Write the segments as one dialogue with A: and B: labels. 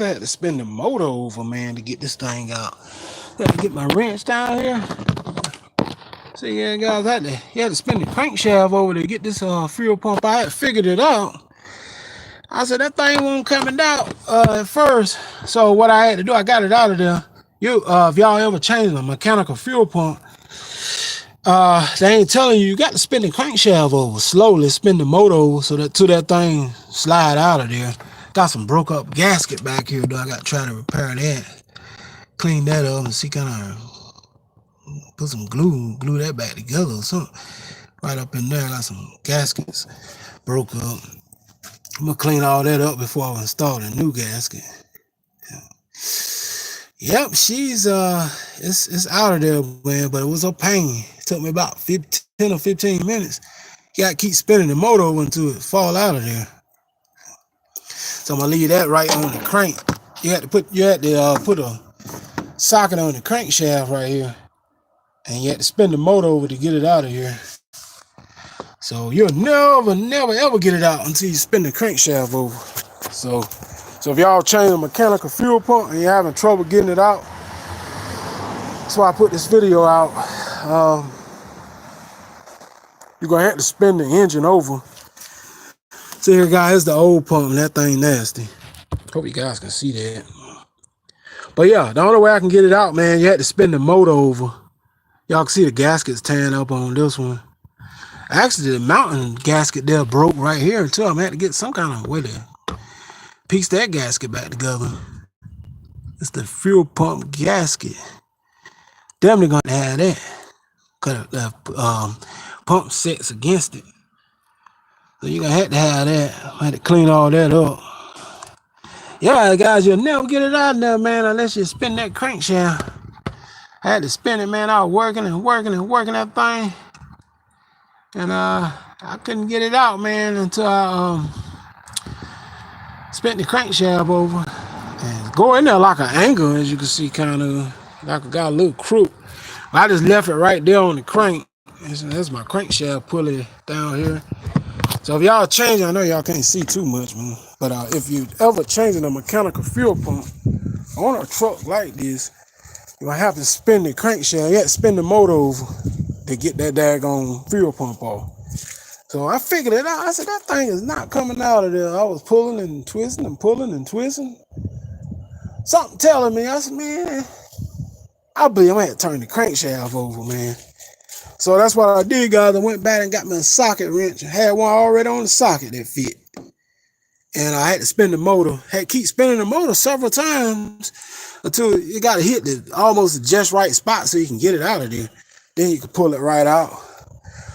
A: I had to spin the motor over, man, to get this thing out. I had to get my wrench down here. See, yeah, guys, had to spin the crankshaft over to get this fuel pump. I had figured it out. I said that thing wasn't coming out at first. So what I had to do, I got it out of there. If y'all ever change a mechanical fuel pump, they ain't telling you, you got to spin the crankshaft over slowly, spin the motor over so that thing slide out of there. Got some broke up gasket back here, though. I got to try to repair that, clean that up, and see, kind of put some glue that back together or something. Right up in there, got some gaskets broke up. I'm gonna clean all that up before I install a new gasket. Yep, she's it's out of there, man, but it was a pain. It took me about 10 or 15 minutes. You gotta keep spinning the motor over until it fall out of there. So I'm gonna leave that right on the crank. You had to put a socket on the crankshaft right here, and you had to spin the motor over to get it out of here. So you'll never ever get it out until you spin the crankshaft over. So if y'all change a mechanical fuel pump and you're having trouble getting it out, that's why I put this video out. You're gonna have to spin the engine over. See here, guys, the old pump, and that thing nasty. Hope you guys can see that. But yeah, the only way I can get it out, man, you had to spin the motor over. Y'all can see the gaskets tearing up on this one. Actually, the mounting gasket there broke right here too. I'm gonna have to get some kind of way to piece that gasket back together. It's the fuel pump gasket. Definitely gonna have that. Cause the pump sets against it. So you're gonna have to have that. I had to clean all that up. Yeah, guys, you'll never get it out of there, man, unless you spin that crankshaft. I had to spin it, man. I was working that thing. And I couldn't get it out, man, until I spent the crankshaft over. And go in there like an angle, as you can see, kind of like it got a little crook. I just left it right there on the crank. That's my crankshaft pulley down here. So if y'all changing, I know y'all can't see too much, man. But if you ever changing a mechanical fuel pump on a truck like this, you're gonna have to spin the crankshaft. You have to spin the motor over to get that daggone fuel pump off. So I figured it out. I said, that thing is not coming out of there. I was pulling and twisting and pulling and twisting. Something telling me, I said, man, I believe I'm gonna have to turn the crankshaft over, man. So that's what I did, guys. I went back and got me a socket wrench. I had one already on the socket that fit. And I had to spin the motor. Had to keep spinning the motor several times until you got to hit almost just right spot so you can get it out of there. Then you can pull it right out.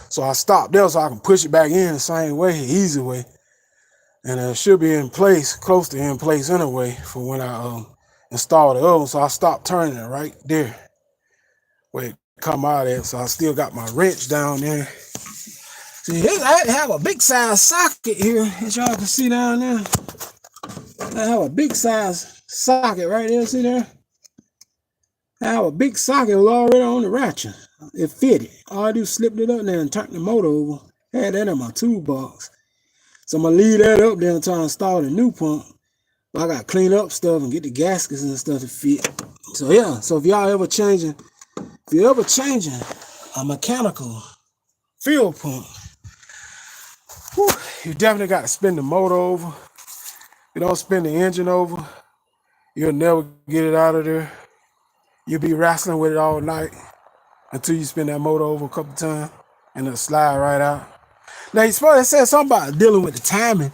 A: So I stopped there so I can push it back in the same way, easy way. And it should be in place, close to in place anyway, for when I install the other one. So I stopped turning it right there where it come out of it. So I still got my wrench down there. See, I have a big size socket here, as y'all can see down there. I have a big size socket right there, see there? I have a big socket already on the ratchet. It fitted. All I do is slip it up there and turn the motor over. Had that in my toolbox. So I'm gonna leave that up there until I install the new pump. But I gotta clean up stuff and get the gaskets and stuff to fit. So yeah, so if y'all ever changing a mechanical fuel pump, you definitely got to spin the motor over. You don't spin the engine over, you'll never get it out of there. You'll be wrestling with it all night until you spin that motor over a couple times and it'll slide right out. Now, you're supposed to say something about dealing with the timing,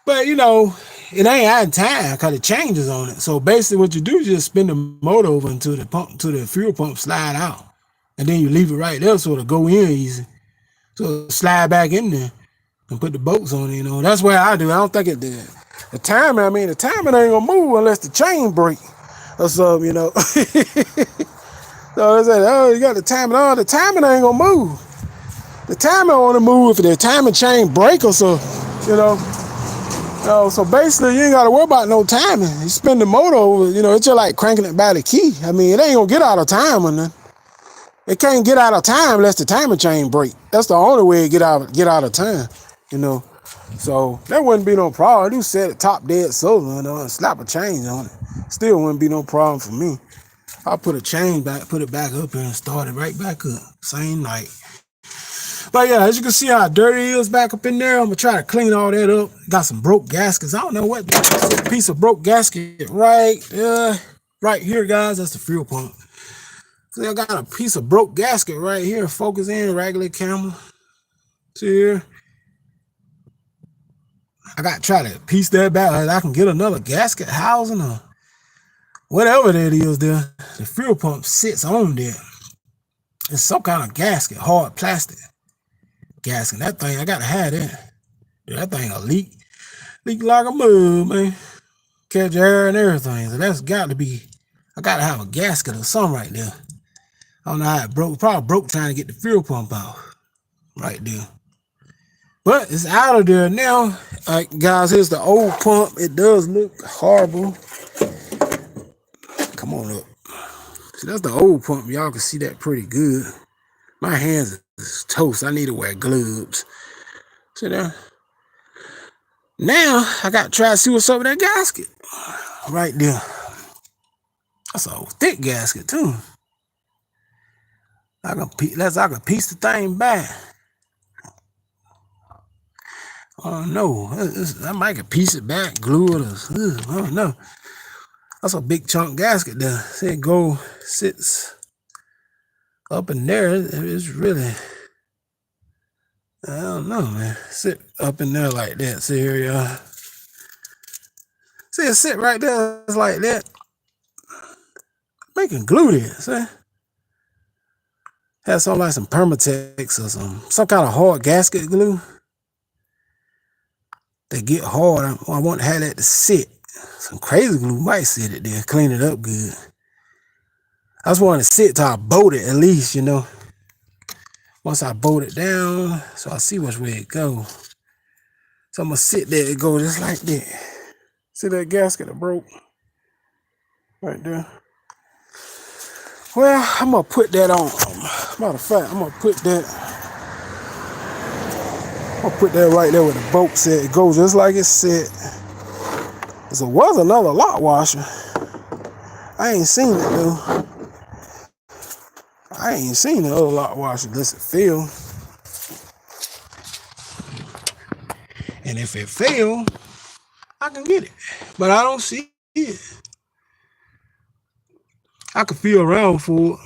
A: but you know, it ain't adding time because it changes on it. So basically what you do is just spin the motor over until the fuel pump slide out. And then you leave it right there so it'll go in easy. So slide back in there and put the bolts on it, you know. That's what I do. I don't think it did. The timing ain't gonna move unless the chain break or something, you know. So they said, oh, you got the timing on. The timing ain't gonna move. The timing only move if the timing chain break or so, you know. So basically you ain't gotta worry about no timing. You spin the motor over, you know, it's just like cranking it by the key. I mean, it ain't gonna get out of time or nothing. It can't get out of time unless the timing chain break. That's the only way it get out of time, you know. So that wouldn't be no problem. I do set it top dead silver and slap a change on it. Still wouldn't be no problem for me. I'll put a chain back, put it back up here and start it right back up. Same night. But yeah, as you can see how dirty it is back up in there, I'm gonna try to clean all that up. Got some broke gaskets. I don't know what piece of broke gasket right here, guys. That's the fuel pump. See, I got a piece of broke gasket right here. Focus in, regular camera. See here. I got to try to piece that back. I can get another gasket housing or whatever that is there. The fuel pump sits on there. It's some kind of gasket, hard plastic gasket. That thing, I got to have that. That thing a leak. Leak like a mug, man. Catch air and everything. So that's got to be, I got to have a gasket or something right there. I don't know how it broke. Probably broke trying to get the fuel pump out. Right there. But it's out of there now. All right, guys, here's the old pump. It does look horrible. Come on up. See, that's the old pump. Y'all can see that pretty good. My hands is toast. I need to wear gloves. See there? Now, I got to try to see what's up with that gasket. Right there. That's a thick gasket, too. I can piece the thing back. Oh no, I might piece it back, glue it, or I don't know. That's a big chunk gasket there. See it sits up in there. It's really, I don't know, man. Sit up in there like that. See here, y'all. See it sit right there, it's like that. Making glue there, see? Has something like some Permatex or some kind of hard gasket glue. They get hard. I want to have that to sit. Some crazy glue might sit it there, clean it up good. I just want to sit till I bolt it at least, you know. Once I bolt it down, so I see which way it goes. So I'm going to sit there, it goes just like that. See that gasket that broke? Right there. Well, I'm going to put that on. Matter of fact, I'm going to put that. I'll put that right there where the bolt said. It goes just like it said. There was another lock washer. I ain't seen it though. I ain't seen the other lock washer unless it failed. And if it failed, I can get it. But I don't see it. I can feel around for it.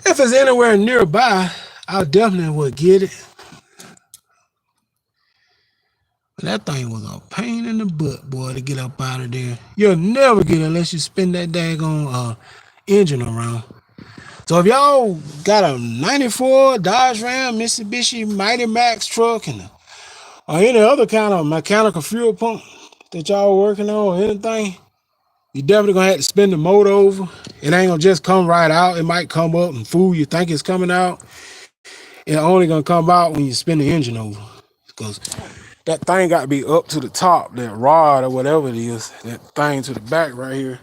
A: If it's anywhere nearby, I definitely would get it. But that thing was a pain in the butt, boy, to get up out of there. You'll never get it unless you spin that daggone engine around. So if y'all got a 94 Dodge Ram, Mitsubishi Mighty Max truck, or any other kind of mechanical fuel pump that y'all working on or anything, you definitely gonna have to spin the motor over. It ain't gonna just come right out. It might come up and fool you think it's coming out. It's only gonna come out when you spin the engine over. Because that thing got to be up to the top, that rod or whatever it is, that thing to the back right here.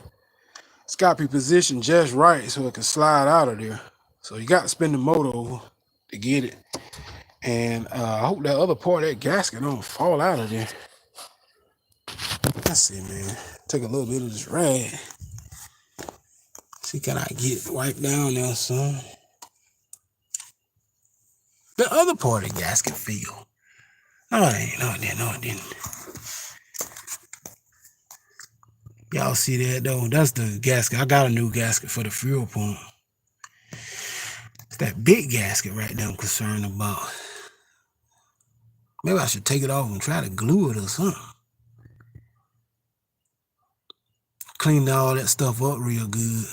A: It's got to be positioned just right so it can slide out of there. So you got to spin the motor over to get it. And I hope that other part of that gasket don't fall out of there. Let's see, man. Take a little bit of this rag. See, can I get wiped down there, son? The other part of the gasket fell. No, it ain't. No, it didn't. Y'all see that, though? That's the gasket. I got a new gasket for the fuel pump. It's that big gasket right there I'm concerned about. Maybe I should take it off and try to glue it or something. Clean all that stuff up real good.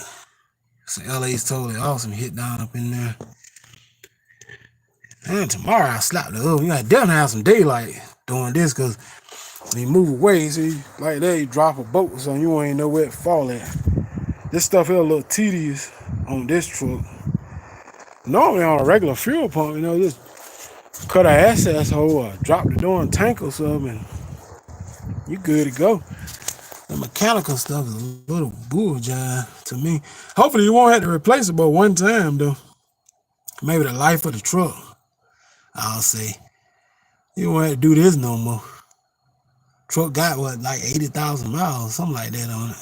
A: So LA's totally awesome. Hit down up in there. And tomorrow I'll slap the oven. You gotta definitely have some daylight doing this, because when you move away, see, like that, you drop a boat or something, you won't even know where it fall at. This stuff here a little tedious on this truck. Normally on a regular fuel pump, you know, just cut an access hole or drop the darn tank or something, and you good to go. The mechanical stuff is a little bull jive to me. Hopefully you won't have to replace it but one time though. Maybe the life of the truck, I'll say. You won't have to do this no more. Truck got what, like 80,000 miles, something like that on it.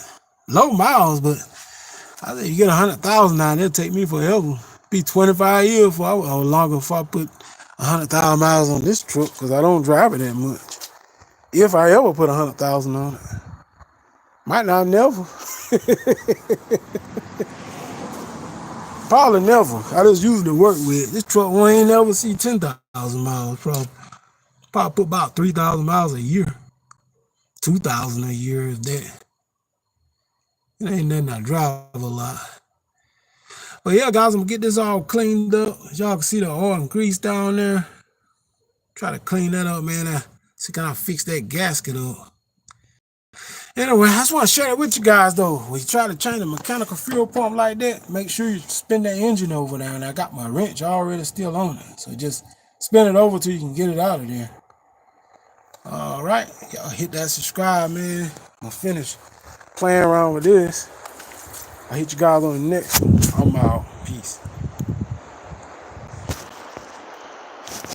A: Low miles, but I think you get 100,000 now, it'll take me forever. Be 25 years before or longer before I put 100,000 miles on this truck because I don't drive it that much. If I ever put 100,000 on it, might not never. Probably never. I just use it to work with. This truck won't ain't never see 10,000 miles. Probably put about 3,000 miles a year. 2,000 a year is that. It ain't nothing I drive a lot. But yeah, guys, I'm gonna get this all cleaned up. As y'all can see the oil and grease down there. Try to clean that up, man. See, can I fix that gasket up? Anyway, I just want to share it with you guys, though. When you try to change a mechanical fuel pump like that, make sure you spin that engine over there. And I got my wrench already still on it. So just spin it over till you can get it out of there. All right. Y'all hit that subscribe, man. I'm finished playing around with this. I'll hit you guys on the next one. I'm out. Peace.